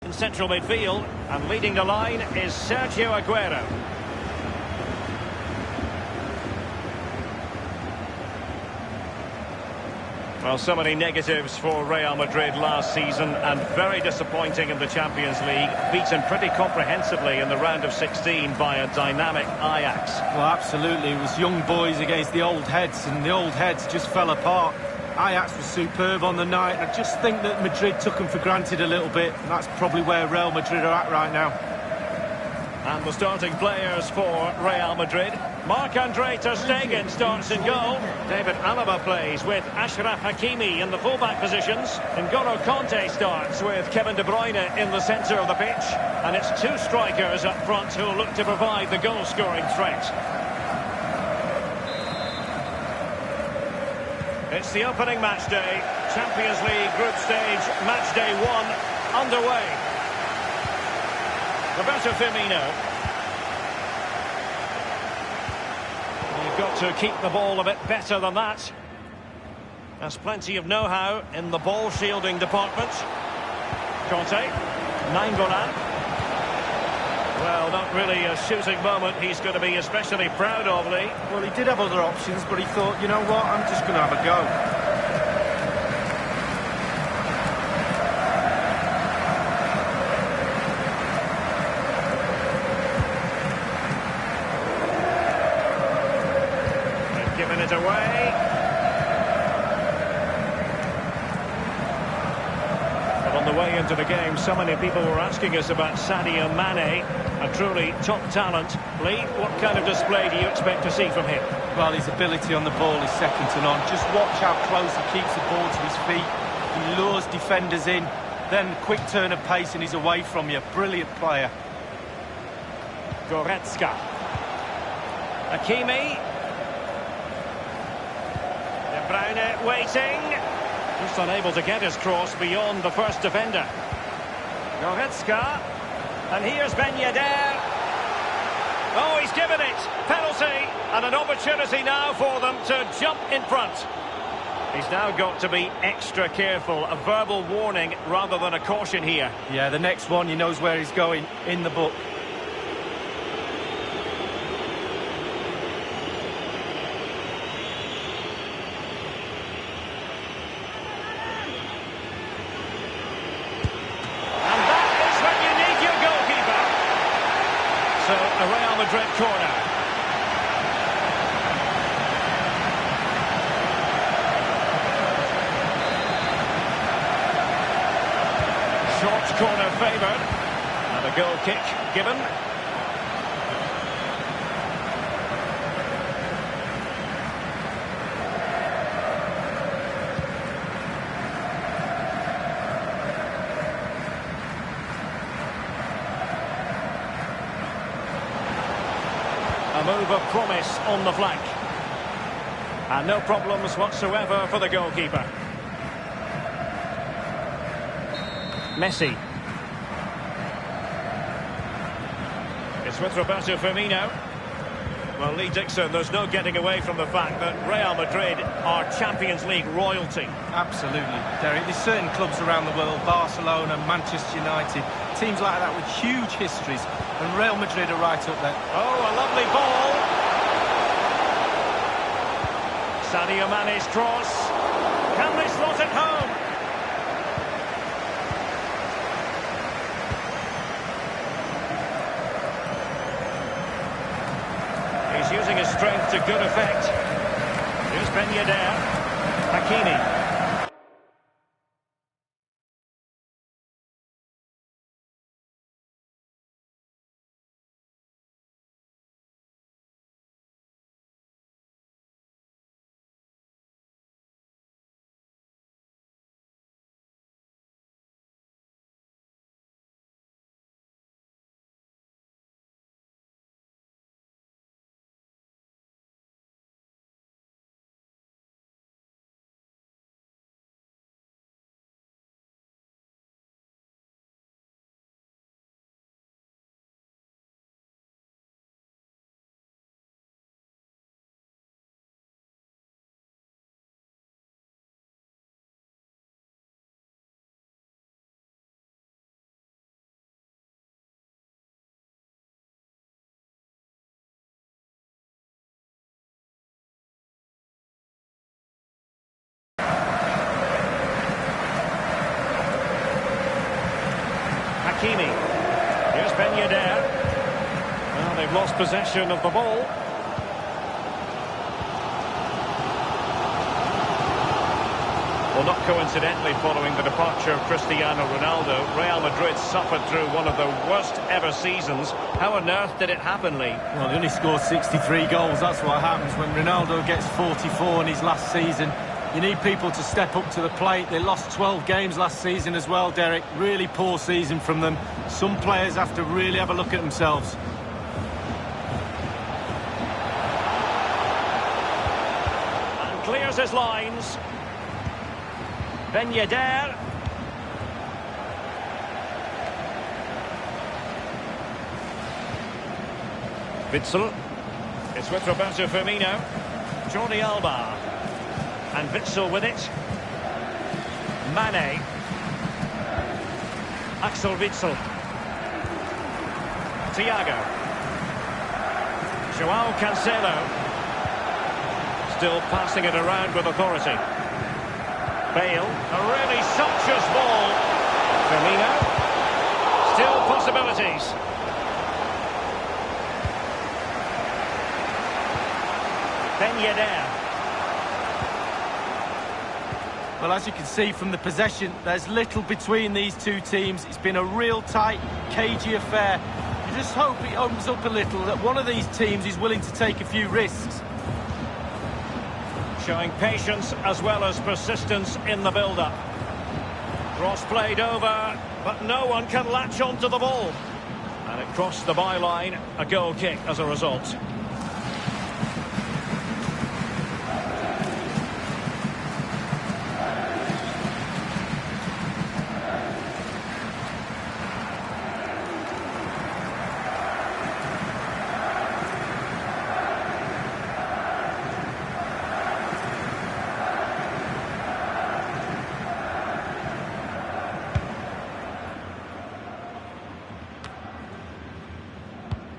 In central midfield, and leading the line is Sergio Aguero. Well, so many negatives for Real Madrid last season, and very disappointing in the Champions League. Beaten pretty comprehensively in the round of 16 by a dynamic Ajax. Well, absolutely. It was young boys against the old heads, and the old heads just fell apart. Ajax was superb on the night, and I just think that Madrid took them for granted a little bit, and that's probably where Real Madrid are at right now. And the starting players for Real Madrid. Marc-Andre ter Stegen starts in goal. David Alaba plays with Achraf Hakimi in the fullback positions. N'Golo Kanté starts with Kevin De Bruyne in the centre of the pitch. And it's two strikers up front who look to provide the goal-scoring threat. It's the opening match day. Champions League group stage, match day 1 underway. Roberto Firmino. You've got to keep the ball a bit better than that. There's plenty of know-how in the ball shielding department. Kanté. Nainggolan. Well, not really a shooting moment he's going to be especially proud of, Lee. Well, he did have other options, but he thought, you know what, I'm just going to have a go. Giving it away. But on the way into the game, so many people were asking us about Sadio Mane, a truly top talent. Lee, what kind of display do you expect to see from him? Well, his ability on the ball is second to none. Just watch how close he keeps the ball to his feet. He lures defenders in, then quick turn of pace and he's away from you. Brilliant player. Goretzka. Hakimi. De Bruyne waiting. Just unable to get his cross beyond the first defender. Goretzka. And here's Ben Yedder. Oh, he's given it. Penalty. And an opportunity now for them to jump in front. He's now got to be extra careful. A verbal warning rather than a caution here. Yeah, the next one, he knows where he's going. In the book. So, a Real Madrid corner. Short corner favoured. And a goal kick given. A move of promise on the flank. And no problems whatsoever for the goalkeeper. Messi. It's with Roberto Firmino. Well, Lee Dixon, there's no getting away from the fact that Real Madrid are Champions League royalty. Absolutely, Derek. There's certain clubs around the world, Barcelona, Manchester United, teams like that with huge histories, and Real Madrid are right up there. Oh, a lovely ball. Sadio Mane's cross. Can they slot it home? He's using his strength to good effect. Here's Ben Yedder. Hakimi. Hakimi. Here's Ben Yedder. Well, they've lost possession of the ball. Well, not coincidentally, following the departure of Cristiano Ronaldo, Real Madrid suffered through one of the worst ever seasons. How on earth did it happen, Lee? Well, he only scored 63 goals. That's what happens when Ronaldo gets 44 in his last season. You need people to step up to the plate. They lost 12 games last season as well, Derek. Really poor season from them. Some players have to really have a look at themselves. And clears his lines. Ben Yedder. Witsel. It's with Roberto Firmino. Jordi Alba. And Witsel with it. Mane. Axel Witsel. Thiago. Joao Cancelo. Still passing it around with authority. Bale, a really sumptuous ball. Firmino, still possibilities. Ben Yedder. Well, as you can see from the possession, there's little between these two teams. It's been a real tight, cagey affair. You just hope it opens up a little, that one of these teams is willing to take a few risks. Showing patience as well as persistence in the build-up. Cross played over, but no one can latch onto the ball. And it crossed the byline, a goal kick as a result.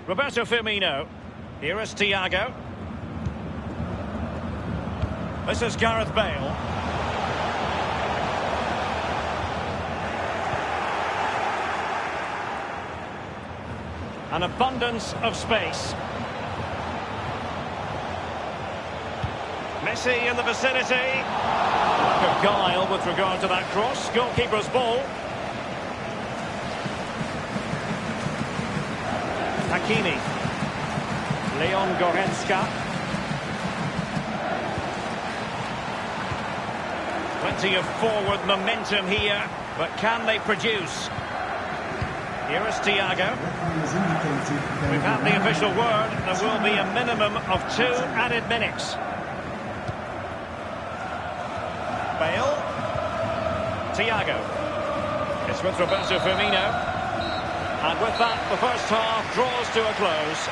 Roberto Firmino. Here is Thiago. This is Gareth Bale. An abundance of space. Messi in the vicinity. Lack of guile with regard to that cross. Goalkeeper's ball. Hakimi. Leon Goretzka. Plenty of forward momentum here, but can they produce? Here is Thiago. We've had the official word. There will be a minimum of 2 added minutes. Bale. Thiago. It's with Roberto Firmino. And with that, the first half draws to a close.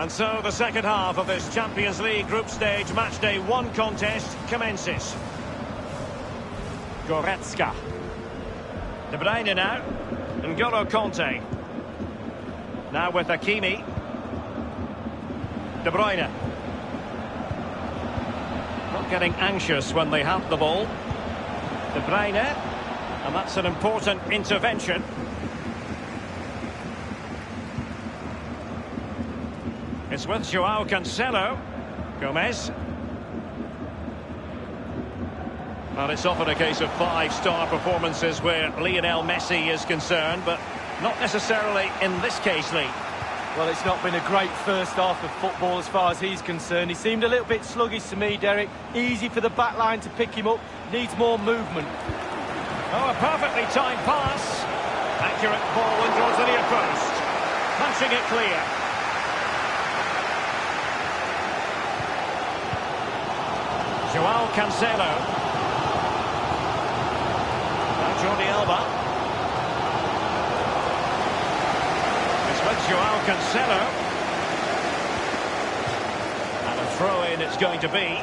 And so the second half of this Champions League group stage matchday 1 contest commences. Goretzka. De Bruyne now. N'Golo Conte. Now with Hakimi. De Bruyne. Not getting anxious when they have the ball. De Bruyne. And that's an important intervention. It's with Joao Cancelo. Gomez. Well, it's often a case of five-star performances where Lionel Messi is concerned, but not necessarily in this case, Lee. Well, it's not been a great first half of football as far as he's concerned. He seemed a little bit sluggish to me, Derek. Easy for the back line to pick him up. Needs more movement. Oh, a perfectly timed pass. Accurate ball and towards the near post. Punching it clear. Joao Cancelo. Jordi Alba. It's with Joao Cancelo. And a throw-in it's going to be.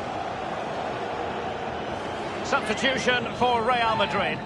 Substitution for Real Madrid.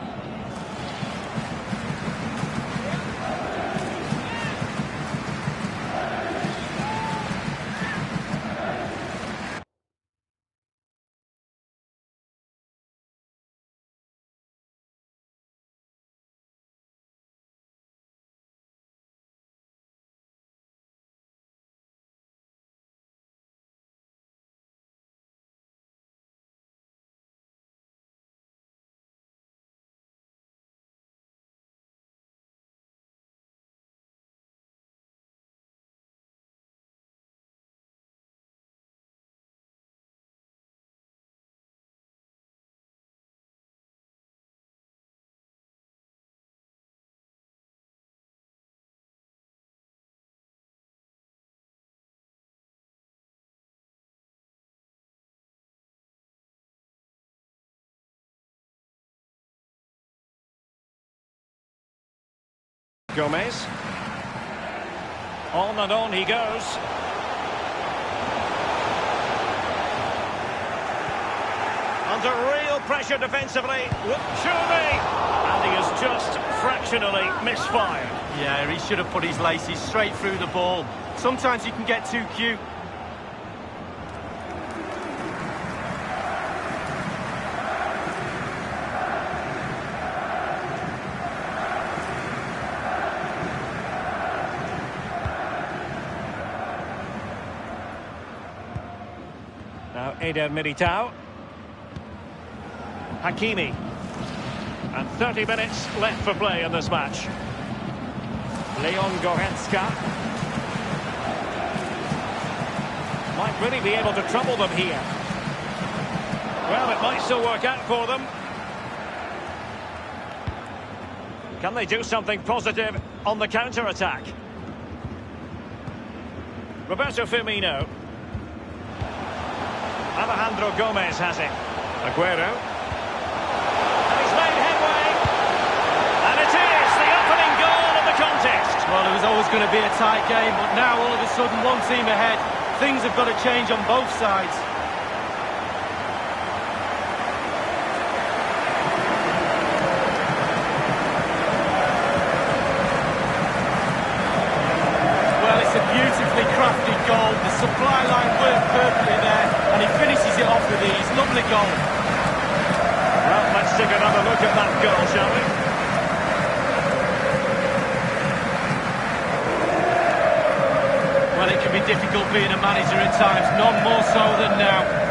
Gomez. On and on he goes. Under real pressure defensively. Surely. And he has just fractionally misfired. Yeah, he should have put his laces straight through the ball. Sometimes you can get too cute. Now Eder Militao. Hakimi. And 30 minutes left for play in this match. Leon Goretzka. Might really be able to trouble them here. Well, it might still work out for them. Can they do something positive on the counter-attack? Roberto Firmino. Alejandro Gomez has it. Aguero. And he's made headway. And it is the opening goal of the contest. Well, it was always going to be a tight game, but now all of a sudden one team ahead. Things have got to change on both sides. Well, it's a beautifully crafted goal. The supply line worked perfectly there, and he finishes it off with ease. Lovely goal. Well, let's take another look at that goal, shall we? Well, it can be difficult being a manager at times, none more so than now.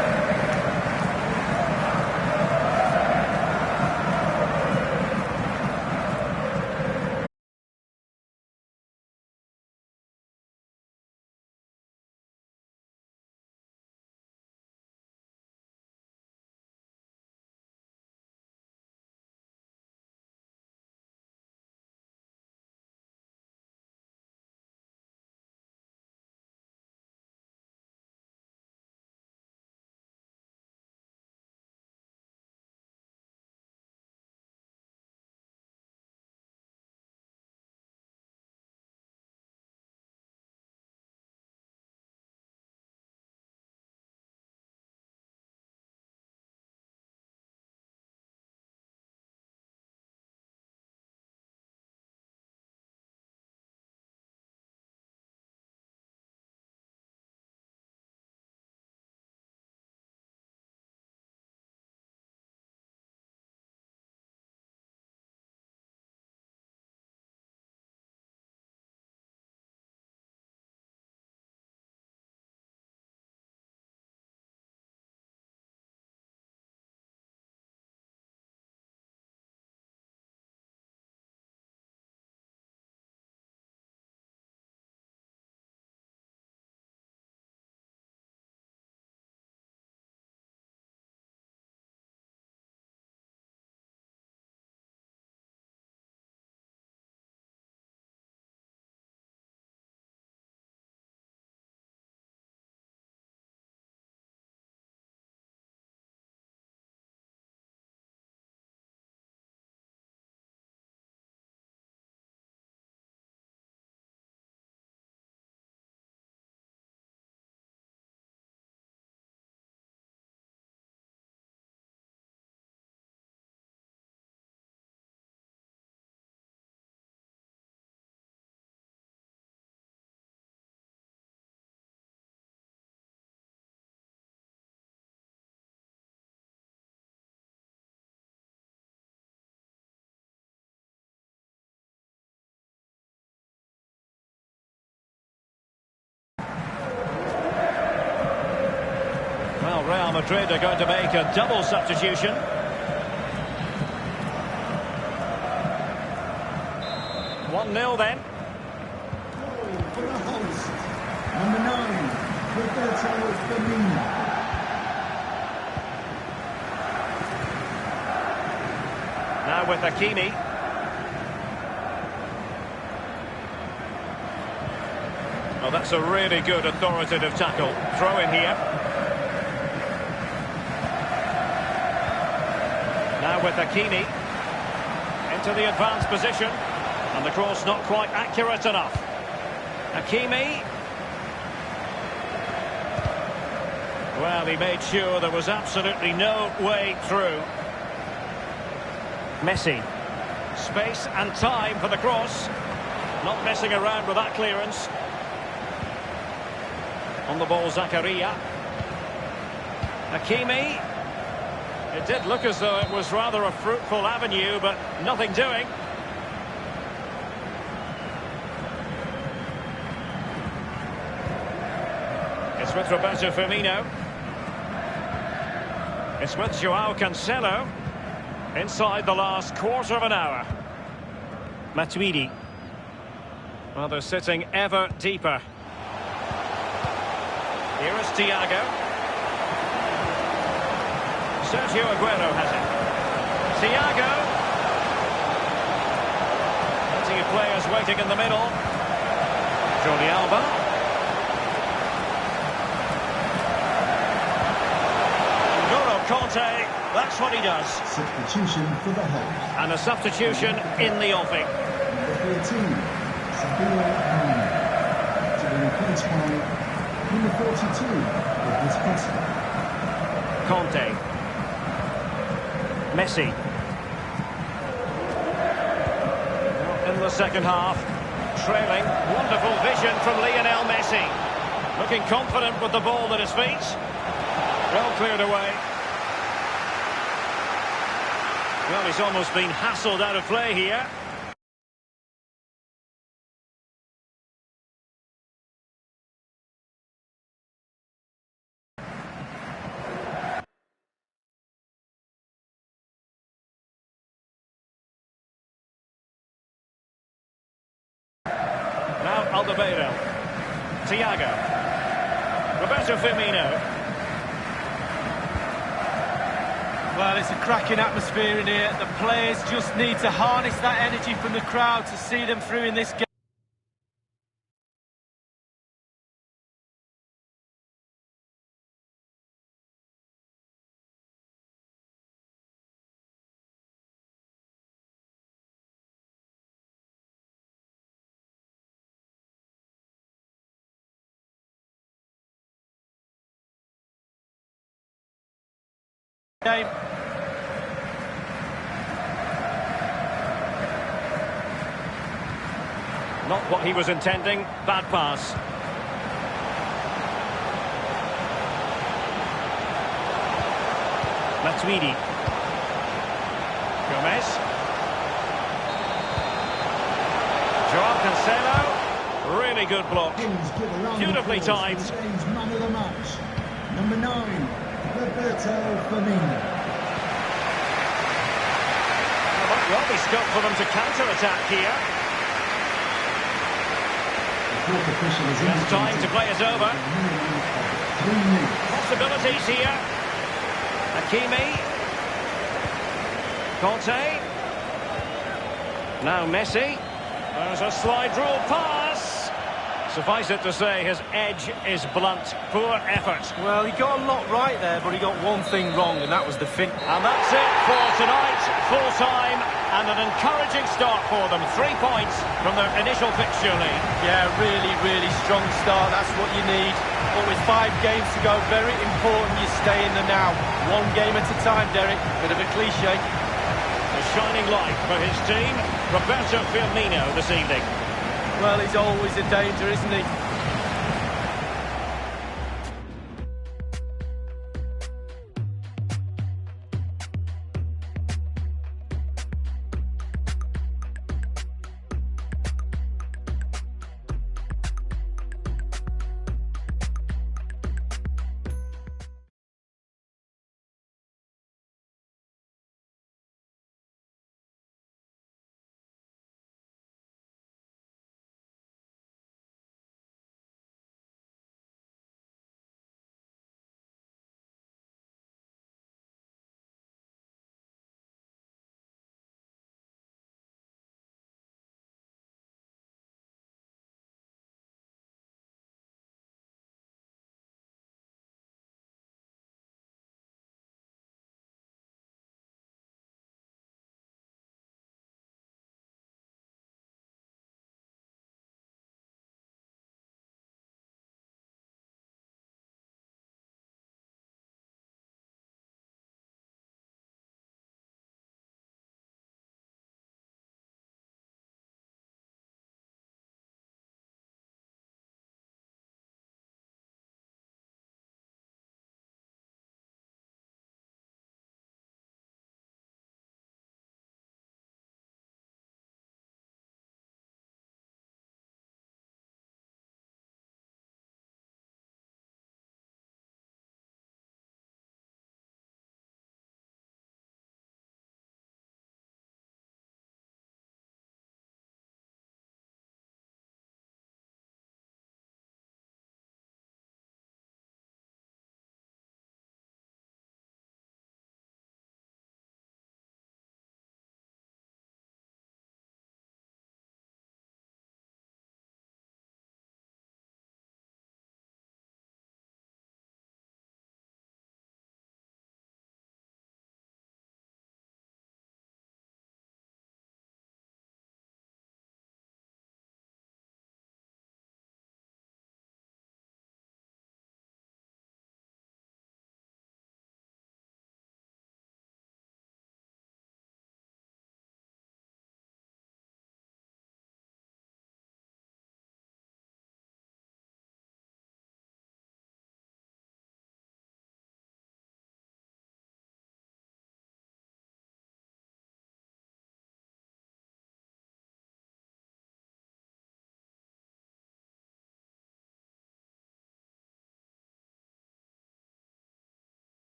Well, Real Madrid are going to make a double substitution. One 0 then. For the host, number 9, Roberto Firmino. Now with Hakimi. Well, that's a really good authoritative tackle. Throw in here. Now with Hakimi. Into the advanced position. And the cross not quite accurate enough. Hakimi. Well, he made sure there was absolutely no way through. Messi. Space and time for the cross. Not messing around with that clearance. On the ball, Zakaria. Hakimi. It did look as though it was rather a fruitful avenue, but nothing doing. It's with Roberto Firmino. It's with Joao Cancelo. Inside the last quarter of an hour. Matuidi. Well, they're sitting ever deeper. Here is Thiago. Sergio Aguero has it. Thiago. Plenty of players waiting in the middle. Jordi Alba. N'Golo Kanté. That's what he does. Substitution for the host. And a substitution in the offing. Number 13, Sadio Mane. To be replaced by number 42, with Costa. Kanté. Messi. In the second half. Trailing. Wonderful vision from Lionel Messi. Looking confident with the ball at his feet. Well cleared away. Well, he's almost been hassled out of play here. Now Alderweireld. Thiago. Roberto Firmino. Well, it's a cracking atmosphere in here. The players just need to harness that energy from the crowd to see them through in this game. Not what he was intending. Bad pass. Matuidi. Gomez. Joao Cancelo. Really good block. Beautifully timed. Man of the match. Number 9, Roberto Firmino. Well, be scope for them to counter-attack here. It's time to play it over. Possibilities here. Hakimi. Kanté. Now Messi. There's a slide rule pass. Suffice it to say, his edge is blunt. Poor effort. Well, he got a lot right there, but he got one thing wrong, and that was the fin. And that's it for tonight. Full time and an encouraging start for them. 3 points from their initial fixture lead. Yeah, really, really strong start. That's what you need. But with 5 games to go, very important you stay in the now. One game at a time, Derek. Bit of a cliche. A shining light for his team, Roberto Firmino this evening. Well, he's always a danger, isn't he?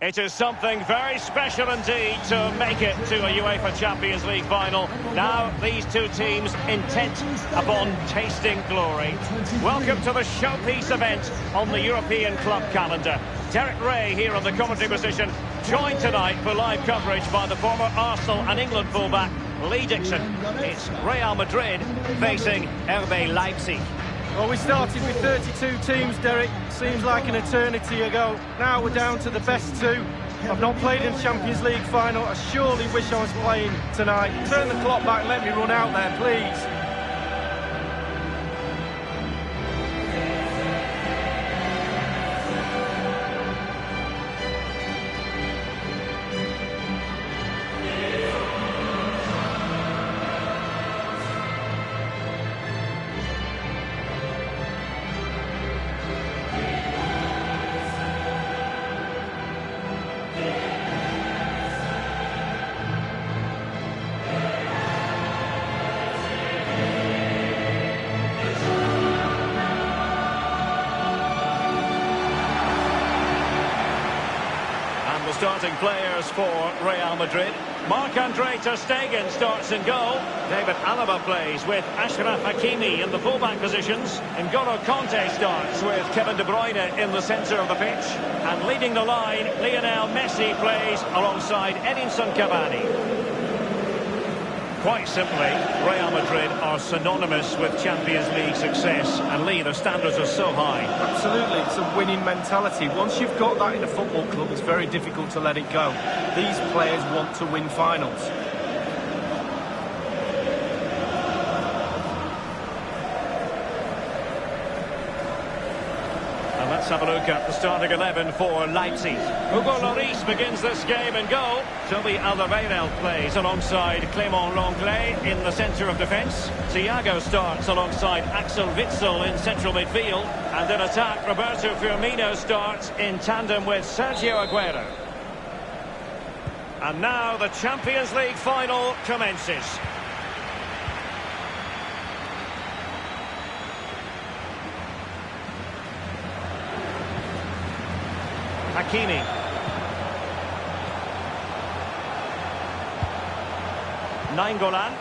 It is something very special indeed to make it to a UEFA Champions League final. Now these two teams intent upon tasting glory. Welcome to the showpiece event on the European club calendar. Derek Ray here on the commentary position, joined tonight for live coverage by the former Arsenal and England fullback Lee Dixon. It's Real Madrid facing RB Leipzig. Well, we started with 32 teams, Derek. Seems like an eternity ago. Now we're down to the best two. I've not played in Champions League final. I surely wish I was playing tonight. Turn the clock back, let me run out there, please. Starting players for Real Madrid. Marc-Andre ter Stegen starts in goal. David Alaba plays with Achraf Hakimi in the fullback positions. N'Golo Kanté starts with Kevin De Bruyne in the centre of the pitch. And leading the line, Lionel Messi plays alongside Edinson Cavani. Quite simply, Real Madrid are synonymous with Champions League success. And Lee, the standards are so high. Absolutely, it's a winning mentality. Once you've got that in a football club, it's very difficult to let it go. These players want to win finals. Let's have a look at the starting 11 for Leipzig. Hugo Lloris begins this game in goal. Toby Alderweireld plays alongside Clément Lenglet in the centre of defence. Thiago starts alongside Axel Witsel in central midfield. And in attack, Roberto Firmino starts in tandem with Sergio Aguero. And now the Champions League final commences. Hakimi. Nainggolan.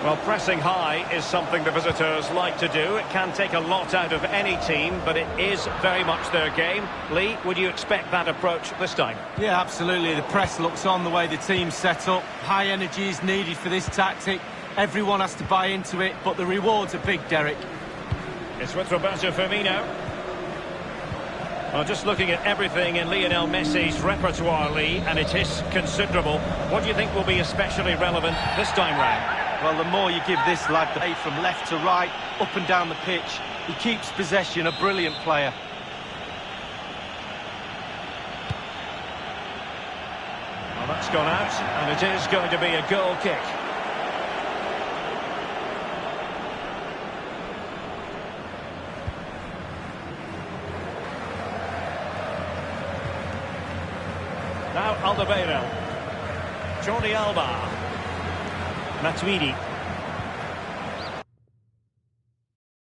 Well, pressing high is something the visitors like to do. It can take a lot out of any team, but it is very much their game. Lee, would you expect that approach this time? Yeah, absolutely. The press looks on, the way the team's set up. High energy is needed for this tactic. Everyone has to buy into it, but the rewards are big, Derek. It's with Roberto Firmino. Well, just looking at everything in Lionel Messi's repertoire, Lee, and it is considerable. What do you think will be especially relevant this time round? Well, the more you give this lad the play from left to right, up and down the pitch, he keeps possession, a brilliant player. Well, that's gone out, and it is going to be a goal kick. Now Alderweireld. Jordi Alba. Matuidi.